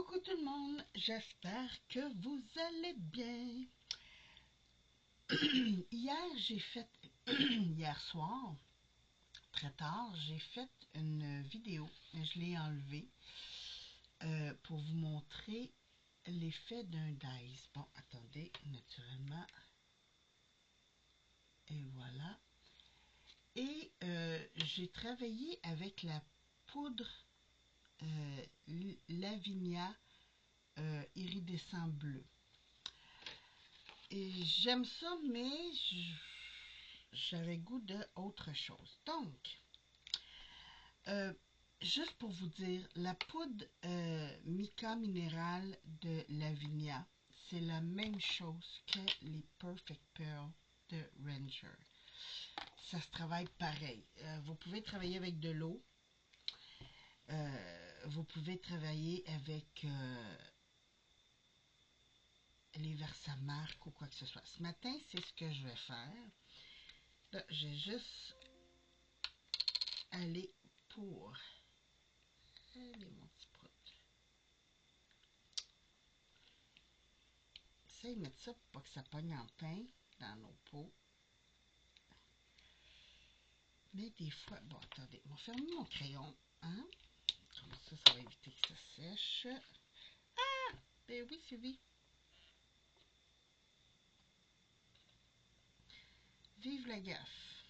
Coucou tout le monde, j'espère que vous allez bien. Hier soir, très tard, j'ai fait une vidéo, mais je l'ai enlevée pour vous montrer l'effet d'un dice. Bon, attendez, naturellement, et voilà. Et j'ai travaillé avec la poudre Lavinia iridescent bleu. Et j'aime ça, mais j'avais goût de autre chose. Donc, juste pour vous dire, la poudre mica minérale de Lavinia, c'est la même chose que les Perfect Pearl de Ranger. Ça se travaille pareil. Vous pouvez travailler avec de l'eau. Vous pouvez travailler avec les Versamark ou quoi que ce soit. Ce matin, c'est ce que je vais faire. Là, j'ai juste aller pour... Allez, mon petit prout. Essaye de mettre ça pour pas que ça pogne en pain dans nos pots. Mais des fois... Bon, attendez, on va fermer mon crayon. Hein? Comme ça va éviter que ça sèche. Ah! Ben oui, Sylvie. Vive la gaffe.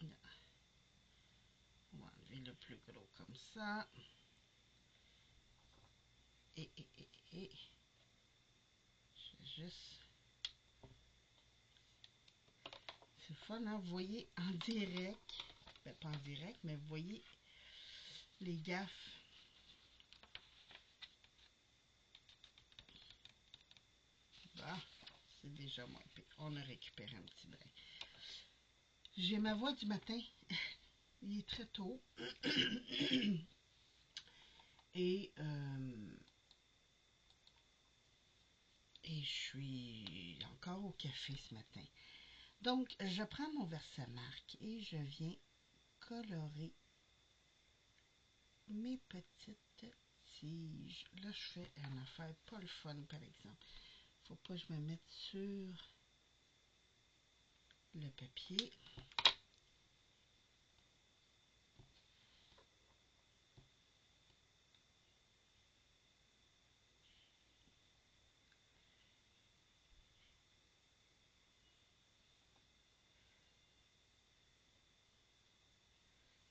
On va enlever le plus gros comme ça. Et. Je vais juste... C'est fun, hein? Vous voyez en direct. Ben, pas en direct, mais vous voyez les gaffes. Bah, c'est déjà moins pire. On a récupéré un petit brin. J'ai ma voix du matin. Il est très tôt. Et je suis encore au café ce matin. Donc, je prends mon Versamark et je viens colorer mes petites tiges. Là, je fais une affaire pas le fun, par exemple. Faut pas que je me mette sur le papier.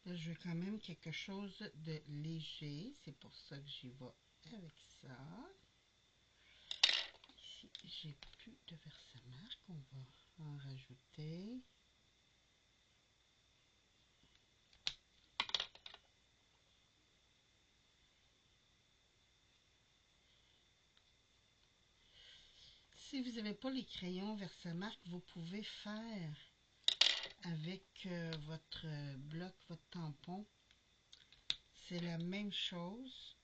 Là, je veux quand même quelque chose de léger. C'est pour ça que j'y vais avec ça. Ici, j'ai plus de Versamark. On va en rajouter. Si vous n'avez pas les crayons Versamark, vous pouvez faire avec votre bloc, votre tampon. C'est la même chose.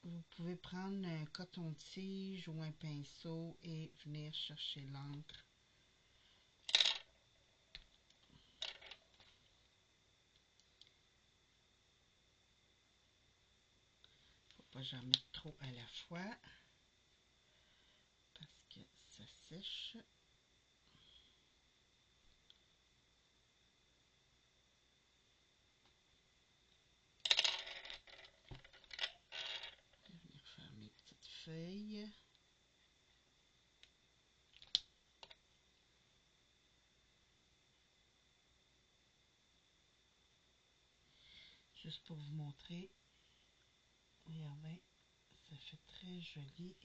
Vous pouvez prendre un coton-tige ou un pinceau et venir chercher l'encre. Faut pas que j'en mette trop à la fois parce que ça sèche. Je vais venir faire mes petites feuilles. Juste pour vous montrer. Regardez, ça fait très joli.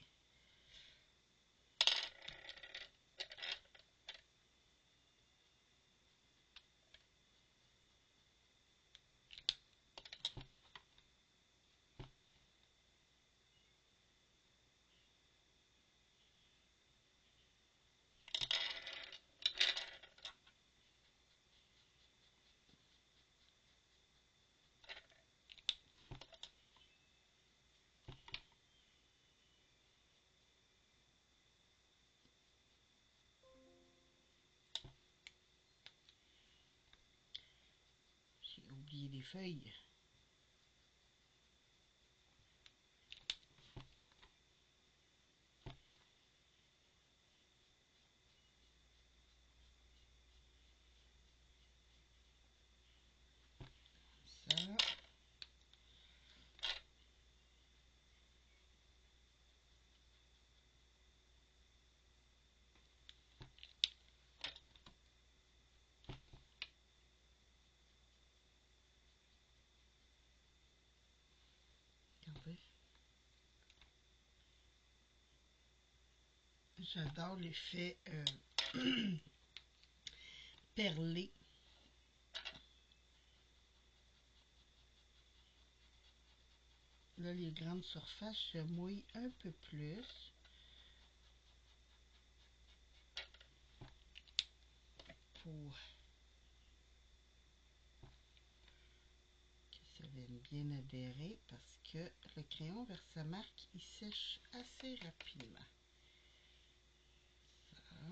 gaspiller des feuilles. Ça. Regardez. J'adore l'effet perlé. Là, les grandes surfaces, je mouille un peu plus. Pour que ça vienne bien adhérer parce que le crayon Versamark, il sèche assez rapidement. Ça.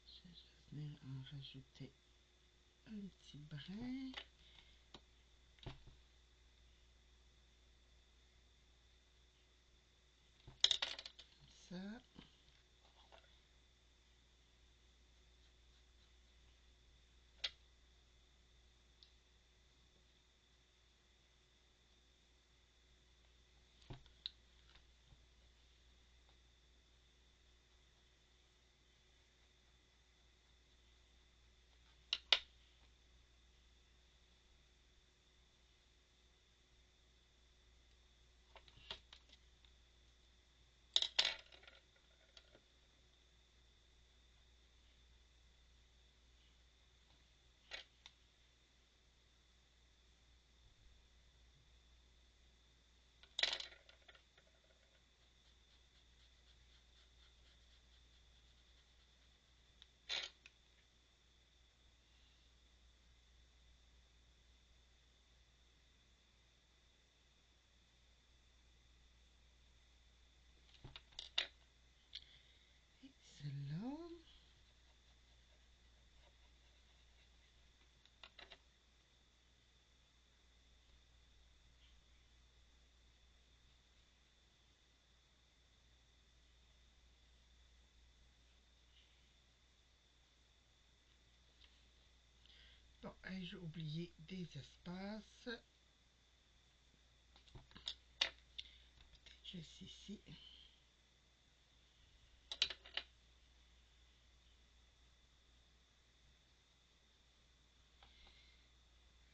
Je vais venir en rajouter un petit brin. Ça. Excellent. Bon, ai-je oublié des espaces? Juste ici.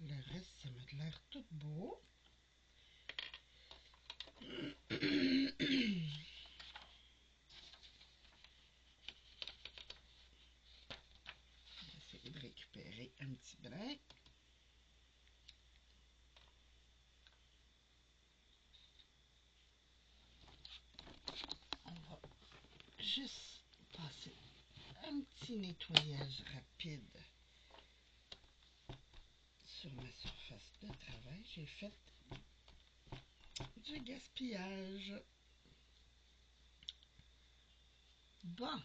Le reste, ça m'a l'air tout beau. Je vais essayer de récupérer un petit brin. On va juste passer un petit nettoyage rapide sur ma surface de travail. J'ai fait du gaspillage. Bon.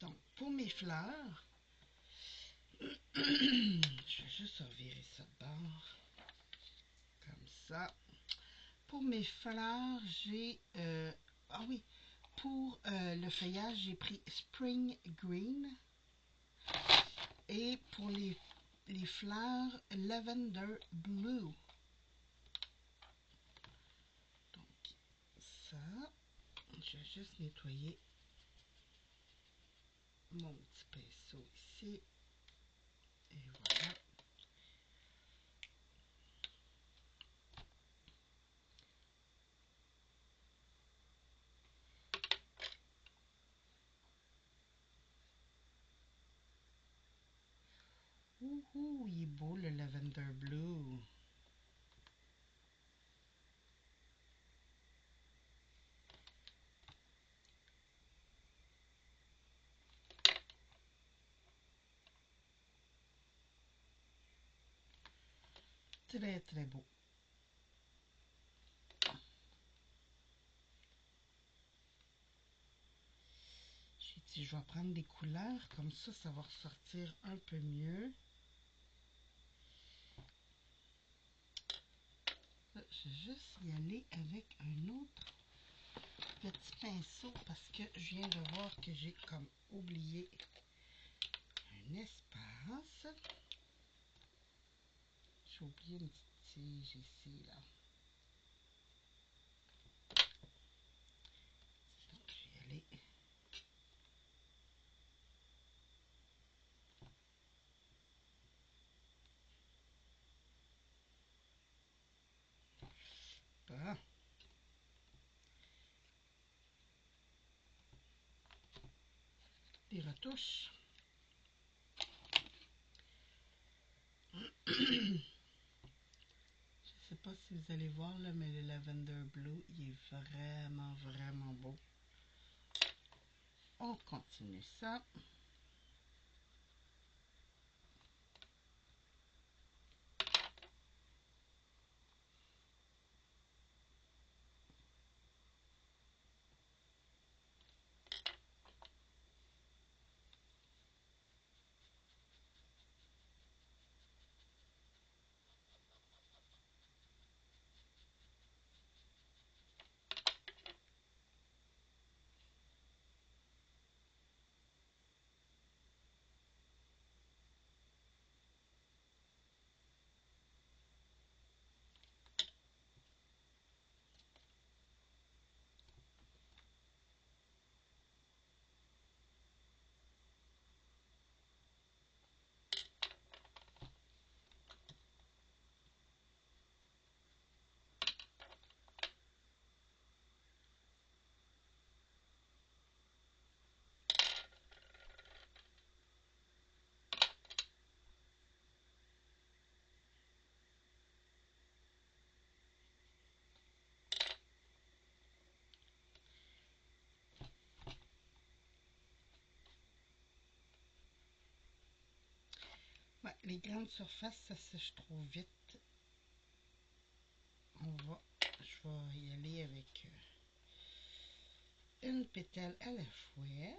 Donc, pour mes fleurs, je vais juste revirer ça de bord. Comme ça. Pour mes fleurs, j'ai... ah oui, pour le feuillage, j'ai pris Spring Green. Et pour les fleurs, Lavender Blue. Donc, ça, je vais juste nettoyer mon petit pinceau ici. Et voilà. Ouh, il est beau le lavender blue. Très, très beau. J'ai dit, je vais prendre des couleurs, comme ça va ressortir un peu mieux. Là, je vais juste y aller avec un autre petit pinceau parce que je viens de voir que j'ai comme oublié un espace. J'ai oublié une petite tige ici, là. Donc, je vais y aller. Bon. Des retouches. Je sais pas si vous allez voir là, mais le lavender blue, il est vraiment, vraiment beau. On continue ça. Ouais, les grandes surfaces, ça sèche trop vite. Je vais y aller avec une pétale à la fois.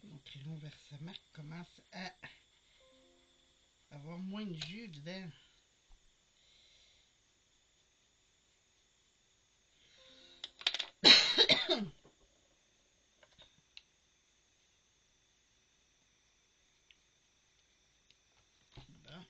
Mon crayon Versamac commence à avoir moins de jus dedans. Bon.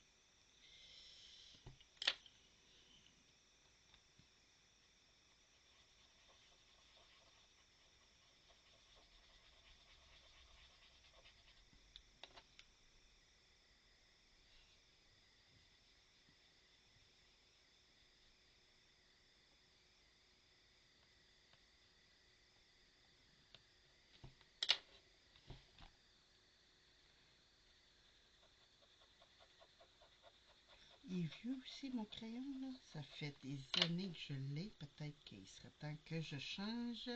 Il est vieux aussi mon crayon là. Ça fait des années que je l'ai. Peut-être qu'il serait temps que je change.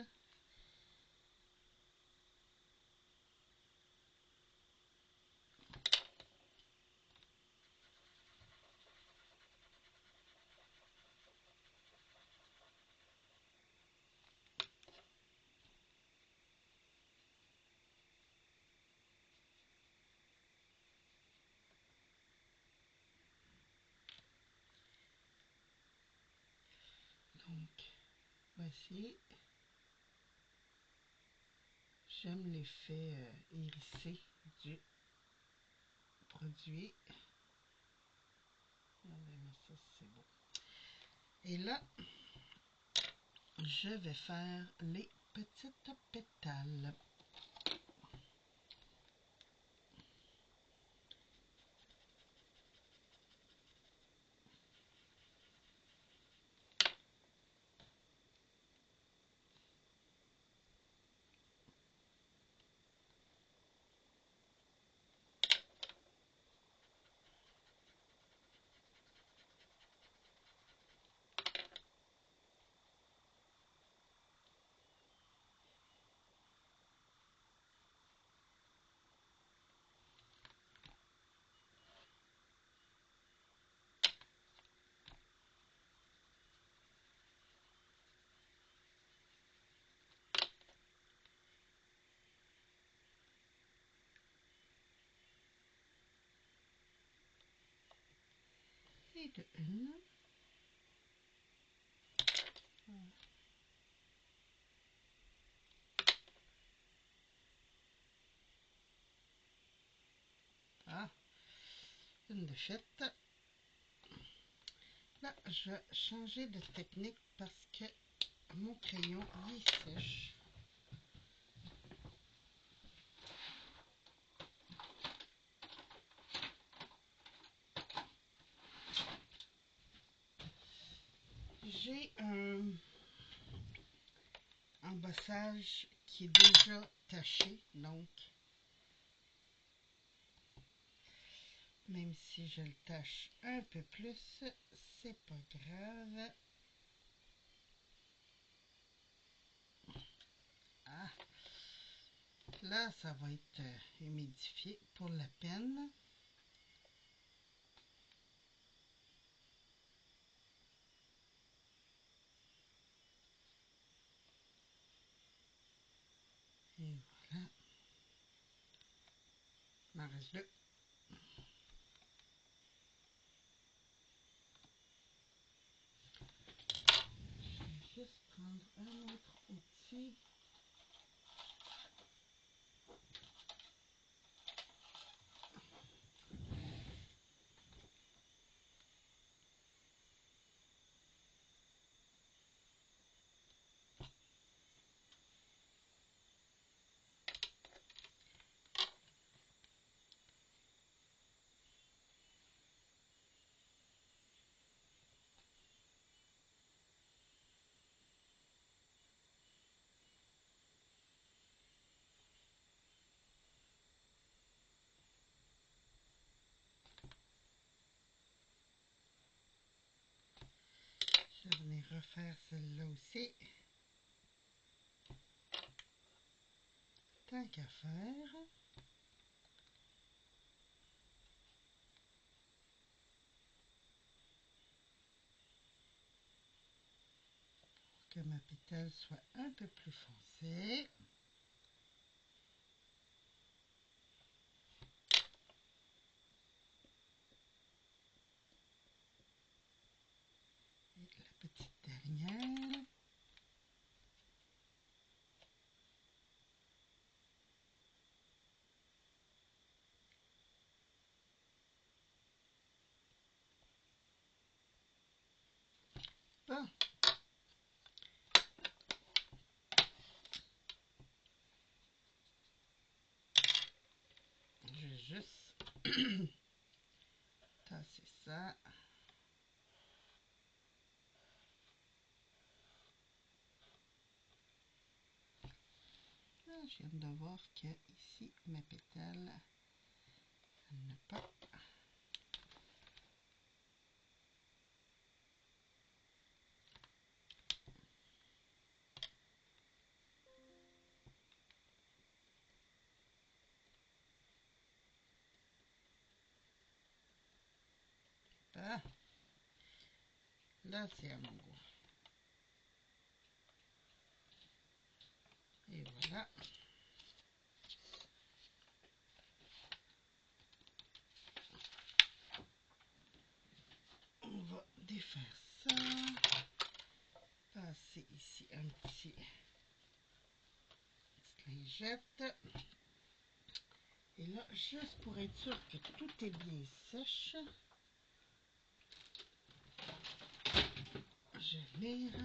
Donc, voici. J'aime l'effet hérissé du produit. Regardez-moi ça, c'est beau. Et là, je vais faire les petites pétales. Et de une. Ah, une de faite. Là, je vais changer de technique parce que mon crayon il est sèche. J'ai un embossage qui est déjà taché, donc même si je le tâche un peu plus, c'est pas grave. Ah, là, ça va être humidifié pour la peine. Et voilà. Il m'en reste deux. Je vais juste prendre un autre outil. Je vais venir refaire celle-là aussi. Tant qu'à faire. Que ma pétale soit un peu plus foncée. Et la petite dernière. Bon. Je vais juste tasser ça. Là, je viens de voir que ici, ma pétale, elle n'a pas Là, c'est à mon goût. Et voilà. On va défaire ça. Passer ici un petit lingette. Et là, juste pour être sûr que tout est bien sèche, je vire.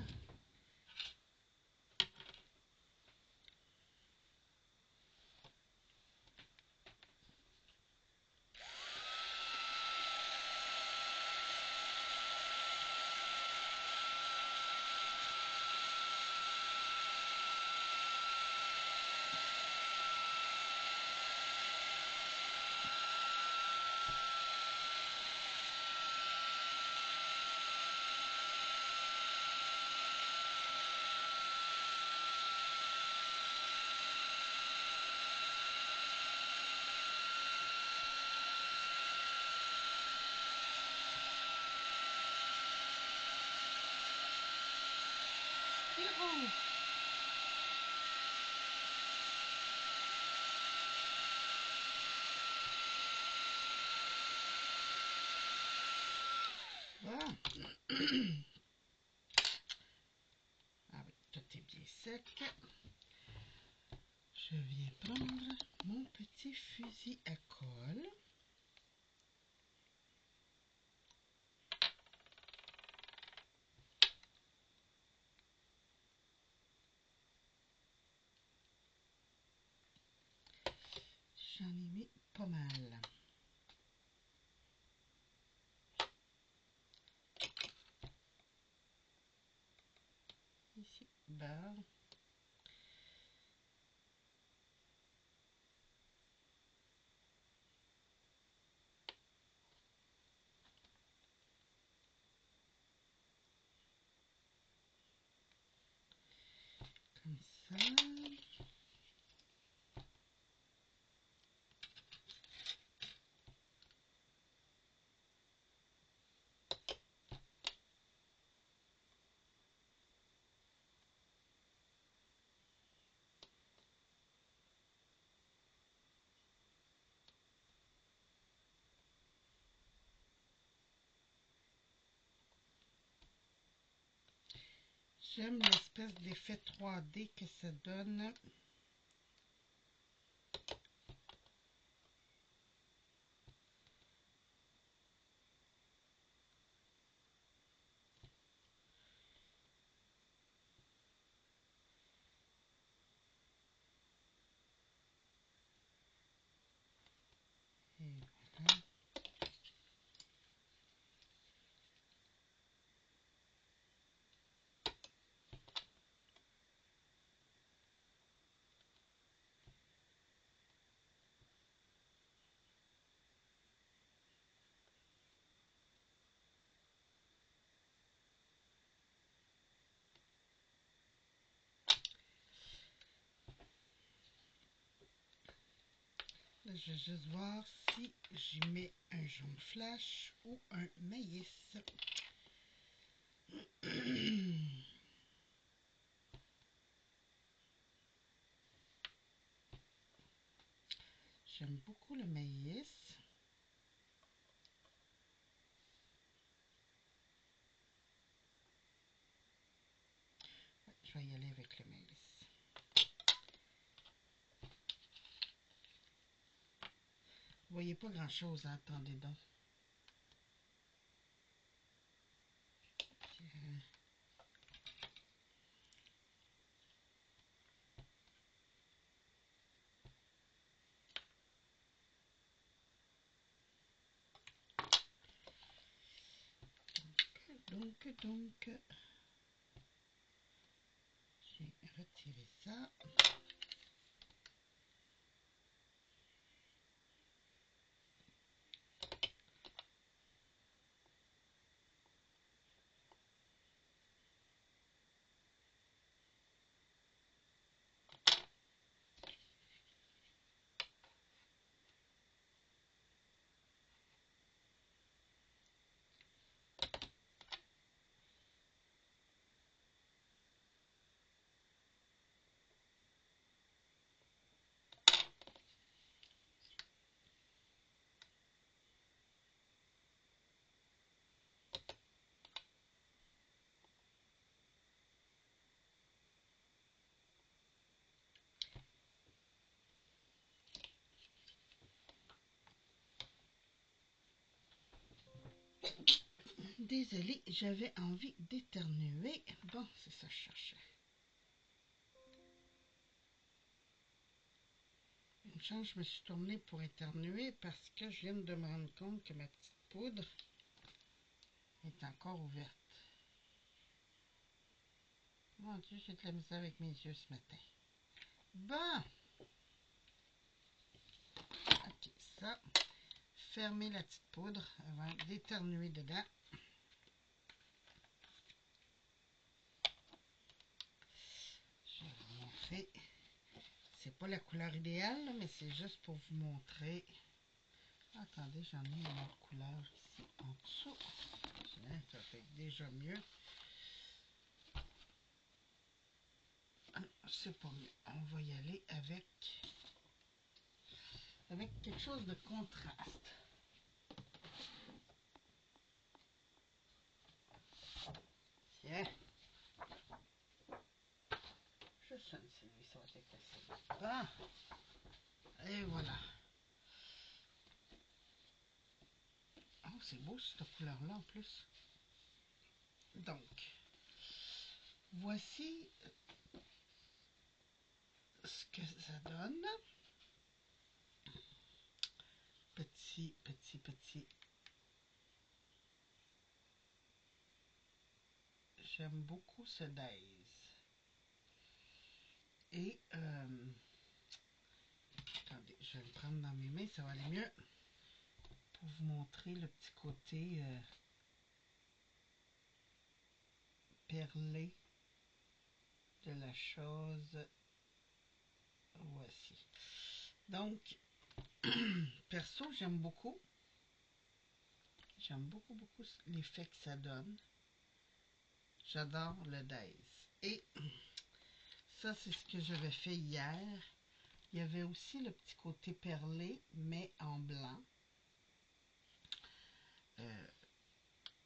Voilà. Ah oui, tout est bien sec. Je viens prendre mon petit fusil à colle. J'en ai mis pas mal. Ici, beurre. Comme ça. J'aime l'espèce d'effet 3D que ça donne. Et voilà. Là, je vais juste voir si j'y mets un jaune flash ou un maïs. J'aime beaucoup le maïs. Ouais, je vais y aller avec le maïs. Vous voyez pas grand chose, hein? Attendez donc. Donc, j'ai retiré ça. Désolée, j'avais envie d'éternuer. Bon, c'est ça que je cherchais. Une chance, je me suis tournée pour éternuer parce que je viens de me rendre compte que ma petite poudre est encore ouverte. Mon Dieu, j'ai de la misère avec mes yeux ce matin. Bon. Ok, ça. Fermez la petite poudre avant d'éternuer dedans. Je vais vous montrer. C'est pas la couleur idéale, mais c'est juste pour vous montrer. Attendez, j'en ai une autre couleur ici en dessous. Ça fait déjà mieux. C'est pas mieux. On va y aller avec quelque chose de contraste. Tiens. Je sonne celui, ça va être facile. Bon. Et voilà. Oh, c'est beau cette couleur-là en plus. Donc, voici ce que ça donne. Petit. J'aime beaucoup ce Days. Et, attendez, je vais le prendre dans mes mains, ça va aller mieux. Pour vous montrer le petit côté perlé de la chose. Voici. Donc, perso, j'aime beaucoup. J'aime beaucoup l'effet que ça donne. J'adore le Days. Et ça, c'est ce que j'avais fait hier. Il y avait aussi le petit côté perlé, mais en blanc.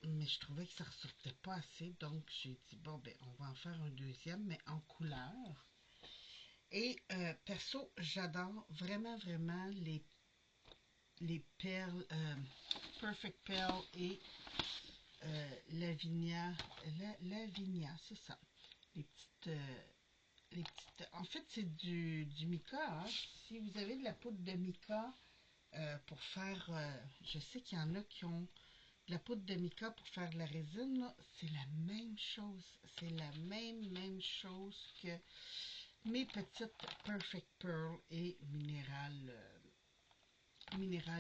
Mais je trouvais que ça ne ressortait pas assez. Donc, j'ai dit, bon, ben, on va en faire un deuxième, mais en couleur. Et perso, j'adore vraiment les perles, Perfect Pearl et Lavinia, c'est ça. Les petites, en fait, c'est du mica. Hein. Si vous avez de la poudre de mica pour faire, je sais qu'il y en a qui ont de la poudre de mica pour faire de la résine, c'est la même chose. C'est la même chose que mes petites Perfect Pearl et Minéral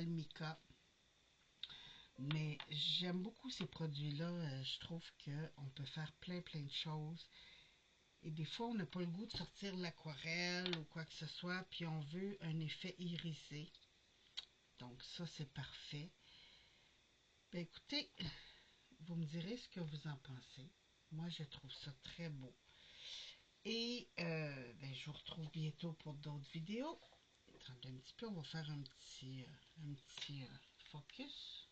Mica. Mais j'aime beaucoup ces produits-là. Je trouve qu'on peut faire plein de choses. Et des fois, on n'a pas le goût de sortir l'aquarelle ou quoi que ce soit, puis on veut un effet irisé. Donc ça, c'est parfait. Ben écoutez, vous me direz ce que vous en pensez. Moi, je trouve ça très beau. Et ben, je vous retrouve bientôt pour d'autres vidéos. Attendez un petit peu, on va faire un petit focus.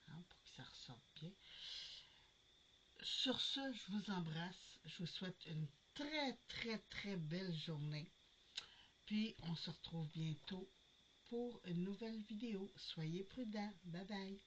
Hein, pour que ça ressorte bien. Sur ce, je vous embrasse. Je vous souhaite une très belle journée. Puis, on se retrouve bientôt pour une nouvelle vidéo. Soyez prudents. Bye bye.